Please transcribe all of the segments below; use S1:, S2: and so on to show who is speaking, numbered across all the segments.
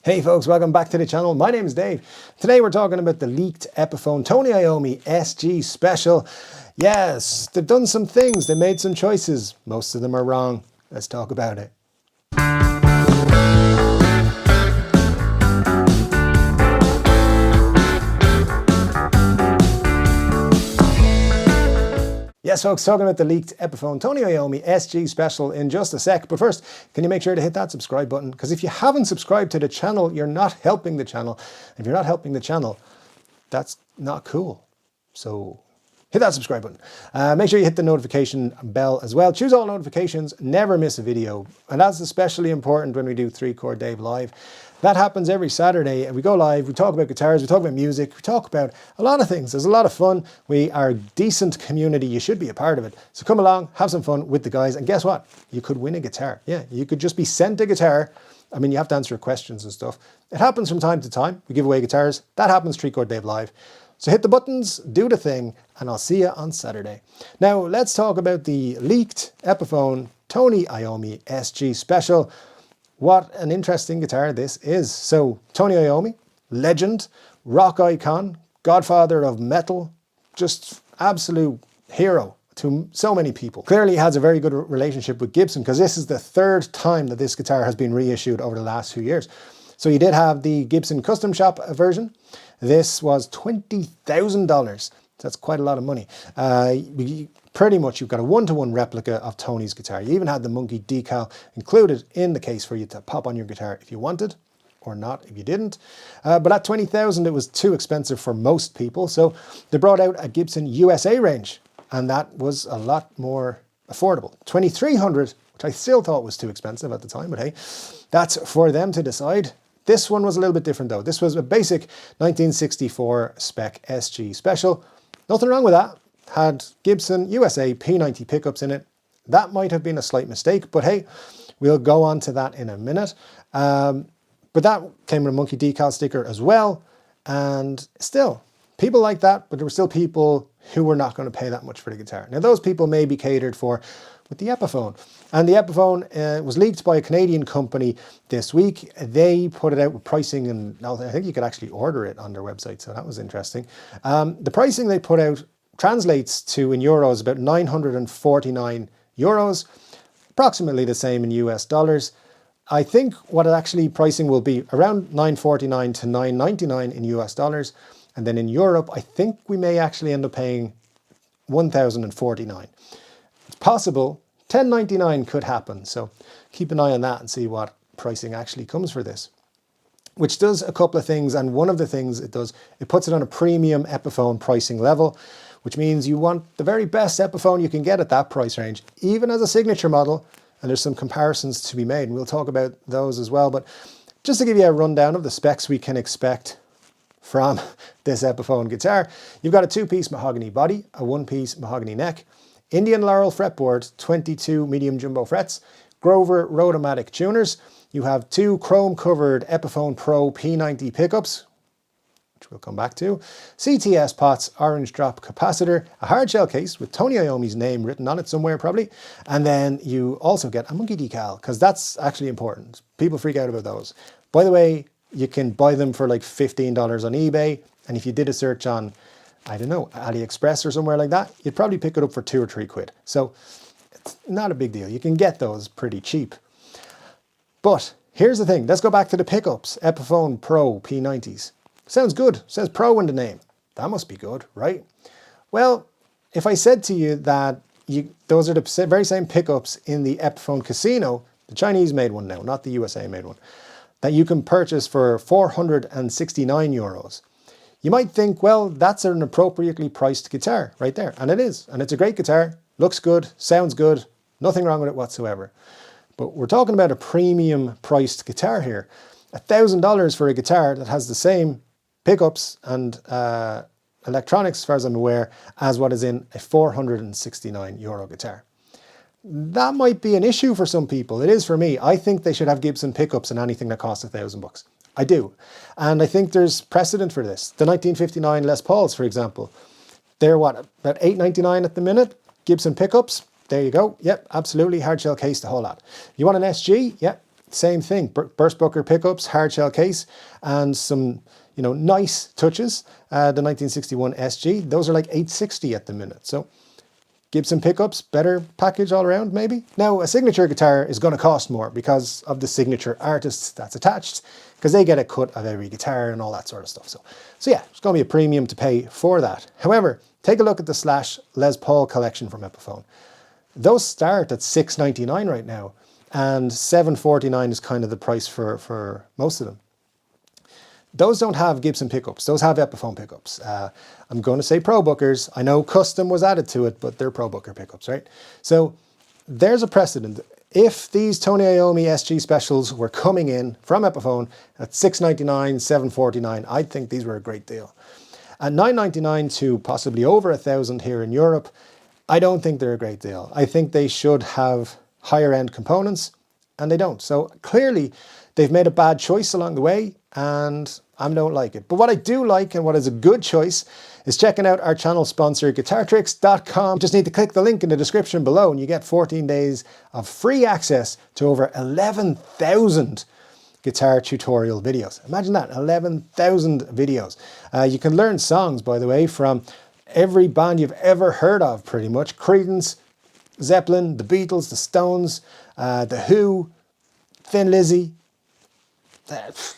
S1: Hey folks, welcome back to the channel. My name is Dave. Today we're talking about the leaked Epiphone Tony Iommi SG Special. Yes, they've done some things, they made some choices. Most of them are wrong. Let's talk about it. Yes folks, talking about the leaked Epiphone Tony Iommi SG Special in just a sec. But first, can you make sure to hit that subscribe button? Because if you haven't subscribed to the channel, you're not helping the channel. If you're not helping the channel, that's not cool. So hit that subscribe button. Make sure you hit the notification bell as well. Choose all notifications, never miss a video. And that's especially important when we do 3-Chord Dave Live. That happens every Saturday, and we go live, we talk about guitars, we talk about music, we talk about a lot of things. There's a lot of fun. We are a decent community. You should be a part of it. So come along, have some fun with the guys, and guess what? You could win a guitar. Yeah, you could just be sent a guitar. I mean, you have to answer questions and stuff. It happens from time to time. We give away guitars. That happens 3-Chord Dave Live. So hit the buttons, do the thing, and I'll see you on Saturday. Now, let's talk about the leaked Epiphone Tony Iommi SG Special. What an interesting guitar this is. So, Tony Iommi, legend, rock icon, godfather of metal, just absolute hero to so many people. Clearly has a very good relationship with Gibson, because this is the third time that this guitar has been reissued over the last few years. So you did have the Gibson Custom Shop version. This was $20,000. That's quite a lot of money. Pretty much you've got a one-to-one replica of Tony's guitar. You even had the monkey decal included in the case for you to pop on your guitar if you wanted, or not if you didn't. But at $20,000 it was too expensive for most people, so they brought out a Gibson USA range, and that was a lot more affordable. $2,300, which I still thought was too expensive at the time, but hey, that's for them to decide. This one was a little bit different though. This was a basic 1964 spec SG Special. Nothing wrong with that. Had Gibson USA P90 pickups in it. That might have been a slight mistake, but hey, we'll go on to that in a minute. But that came with a monkey decal sticker as well. And still, people like that, but there were still people who were not going to pay that much for the guitar. Now those people may be catered for with the Epiphone. And the Epiphone was leaked by a Canadian company this week. They put it out with pricing, and I think you could actually order it on their website, so that was interesting. The pricing they put out translates to, in euros, about 949 euros, approximately the same in US dollars. I think what actually pricing will be around 949 to 999 in US dollars. And then in Europe, I think we may actually end up paying 1,049. It's possible. 1099 could happen. So keep an eye on that and see what pricing actually comes for this. Which does a couple of things, and one of the things it does, it puts it on a premium Epiphone pricing level, which means you want the very best Epiphone you can get at that price range, even as a signature model, and there's some comparisons to be made, and we'll talk about those as well. But just to give you a rundown of the specs we can expect from this Epiphone guitar, you've got a 2-piece mahogany body, a 1-piece mahogany neck, Indian Laurel fretboard, 22 medium jumbo frets, Grover Rotomatic tuners. You have 2 chrome-covered Epiphone Pro P90 pickups, which we'll come back to, CTS pots, orange drop capacitor, a hardshell case with Tony Iommi's name written on it somewhere probably, and then you also get a monkey decal, because that's actually important. People freak out about those. By the way, you can buy them for like $15 on eBay, and if you did a search on, I don't know, AliExpress or somewhere like that, you'd probably pick it up for 2 or 3 quid. So it's not a big deal. You can get those pretty cheap. But here's the thing. Let's go back to the pickups. Epiphone Pro P90s. Sounds good. It says Pro in the name. That must be good, right? Well, if I said to you that those are the very same pickups in the Epiphone Casino, the Chinese made one now, not the USA made one, that you can purchase for 469 euros. You might think, well, that's an appropriately priced guitar right there. And it is. And it's a great guitar. Looks good. Sounds good. Nothing wrong with it whatsoever. But we're talking about a premium priced guitar here. $1,000 for a guitar that has the same pickups and electronics, as far as I'm aware, as what is in a 469 euro guitar. That might be an issue for some people. It is for me. I think they should have Gibson pickups in anything that costs $1,000. I do. And I think there's precedent for this. The 1959 Les Pauls, for example, they're what, about $8.99 at the minute? Gibson pickups, there you go. Yep, absolutely, hardshell case, the whole lot. You want an SG? Yep, same thing. Burst Booker pickups, hard shell case, and some, you know, nice touches. The 1961 SG, those are like $860 at the minute. So Gibson pickups, better package all around maybe. Now a signature guitar is going to cost more because of the signature artists that's attached, because they get a cut of every guitar and all that sort of stuff. So yeah, it's going to be a premium to pay for that. However, take a look at the Slash Les Paul collection from Epiphone. Those start at $699 right now, and $749 is kind of the price for most of them. Those don't have Gibson pickups, those have Epiphone pickups. I'm going to say Pro Bookers. I know custom was added to it, but they're Pro Booker pickups, right? So there's a precedent. If these Tony Iommi SG specials were coming in from Epiphone at $699, $749, I'd think these were a great deal. At $999 to possibly over $1,000 here in Europe, I don't think they're a great deal. I think they should have higher end components, and they don't. So clearly they've made a bad choice along the way, and I don't like it. But what I do like, and what is a good choice, is checking out our channel sponsor, guitartricks.com. You just need to click the link in the description below and you get 14 days of free access to over 11,000 guitar tutorial videos. Imagine that, 11,000 videos. You can learn songs, by the way, from every band you've ever heard of, pretty much. Creedence, Zeppelin, the Beatles, the Stones, the Who, Thin Lizzy,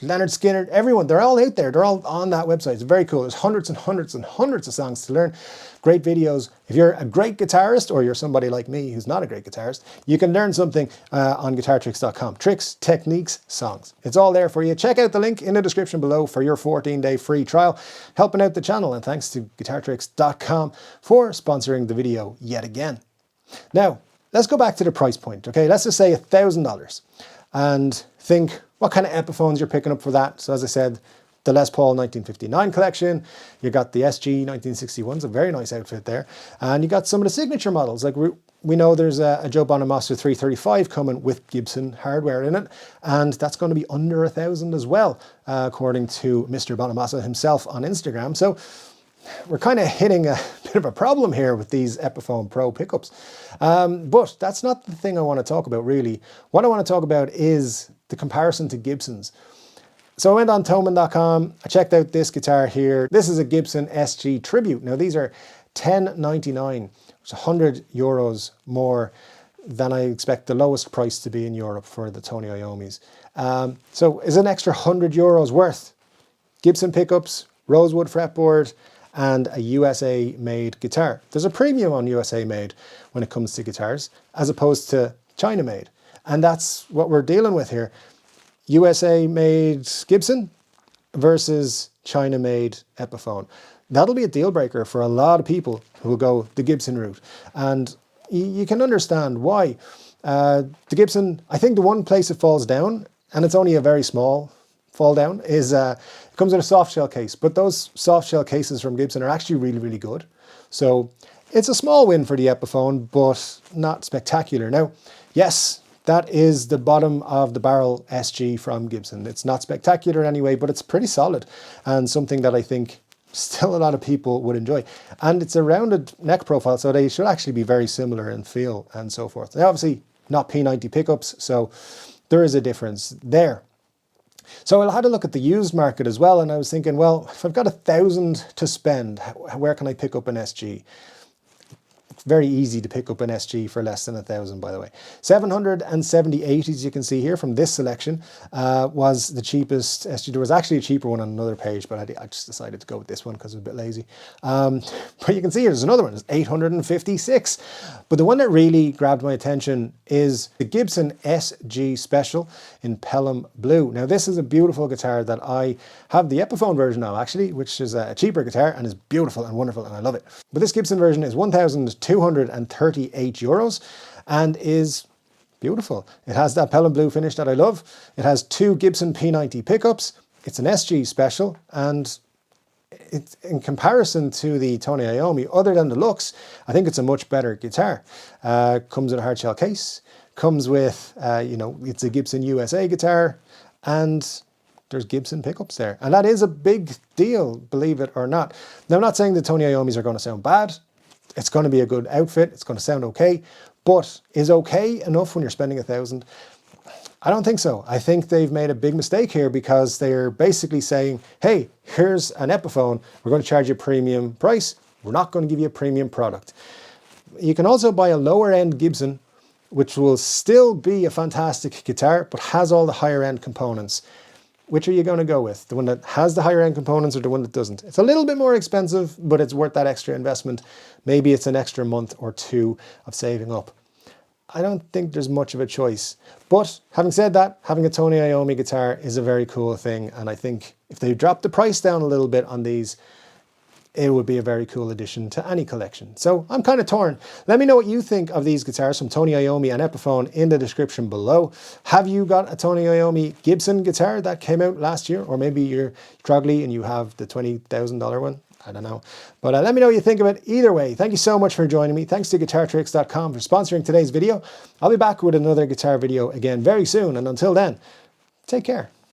S1: Leonard Skinner, everyone, they're all out there. They're all on that website. It's very cool. There's hundreds and hundreds and hundreds of songs to learn. Great videos. If you're a great guitarist, or you're somebody like me who's not a great guitarist, you can learn something on guitartricks.com. Tricks, techniques, songs. It's all there for you. Check out the link in the description below for your 14-day free trial, helping out the channel. And thanks to guitartricks.com for sponsoring the video yet again. Now, let's go back to the price point, okay? Let's just say $1,000 and think what kind of Epiphones you're picking up for that. So as I said, the Les Paul 1959 collection, you got the SG 1961, it's a very nice outfit there. And you got some of the signature models, like we know there's a Joe Bonamassa 335 coming with Gibson hardware in it, and that's going to be under $1,000 as well, according to Mr. Bonamassa himself on Instagram. So we're kind of hitting a bit of a problem here with these Epiphone Pro pickups. But that's not the thing I want to talk about, really. What I want to talk about is the comparison to Gibsons. So I went on Thomann.com, I checked out this guitar here. This is a Gibson SG Tribute. Now these are $10.99, which is 100 euros more than I expect the lowest price to be in Europe for the Tony Iommis. So is an extra 100 euros worth? Gibson pickups, rosewood fretboard, and a USA made guitar. There's a premium on USA made when it comes to guitars, as opposed to China made. And that's what we're dealing with here. USA made Gibson versus China made Epiphone. That'll be a deal breaker for a lot of people who will go the Gibson route. And you can understand why. The Gibson, I think the one place it falls down, and it's only a very small fall down, is it comes in a soft shell case. But those soft shell cases from Gibson are actually really, really good. So it's a small win for the Epiphone, but not spectacular. Now, yes, that is the bottom of the barrel SG from Gibson. It's not spectacular anyway, but it's pretty solid and something that I think still a lot of people would enjoy. And it's a rounded neck profile, so they should actually be very similar in feel and so forth. Now, obviously not P90 pickups, so there is a difference there. So I had a look at the used market as well, and I was thinking, well, if I've got $1,000 to spend, where can I pick up an SG? Very easy to pick up an SG for less than $1,000, by the way. 778, as you can see here from this selection, was the cheapest SG. There was actually a cheaper one on another page, but I just decided to go with this one because I was a bit lazy. But you can see there's another one, it's 856. But the one that really grabbed my attention is the Gibson SG Special in Pelham Blue. Now this is a beautiful guitar that I have the Epiphone version of, actually, which is a cheaper guitar and is beautiful and wonderful, and I love it. But this Gibson version is 1,238 euros and is beautiful. It has that Pelham Blue finish that I love. It has two Gibson P90 pickups. It's an SG Special, and it's, in comparison to the Tony Iommi, other than the looks, I think it's a much better guitar. Comes in a hard shell case, comes with, you know, it's a Gibson USA guitar, and there's Gibson pickups there. And that is a big deal, believe it or not. Now, I'm not saying the Tony Iommis are going to sound bad. It's going to be a good outfit. It's going to sound okay. But is okay enough when you're spending $1,000? I don't think so. I think they've made a big mistake here because they're basically saying, hey, here's an Epiphone. We're going to charge you a premium price. We're not going to give you a premium product. You can also buy a lower end Gibson, which will still be a fantastic guitar, but has all the higher end components. Which are you going to go with? The one that has the higher end components or the one that doesn't? It's a little bit more expensive, but it's worth that extra investment. Maybe it's an extra month or two of saving up. I don't think there's much of a choice. But having said that, having a Tony Iommi guitar is a very cool thing. And I think if they drop the price down a little bit on these, it would be a very cool addition to any collection. So I'm kind of torn. Let me know what you think of these guitars from Tony Iommi and Epiphone in the description below. Have you got a Tony Iommi Gibson guitar that came out last year? Or maybe you're Trogley and you have the $20,000 one? I don't know. But let me know what you think of it. Either way, thank you so much for joining me. Thanks to GuitarTricks.com for sponsoring today's video. I'll be back with another guitar video again very soon. And until then, take care.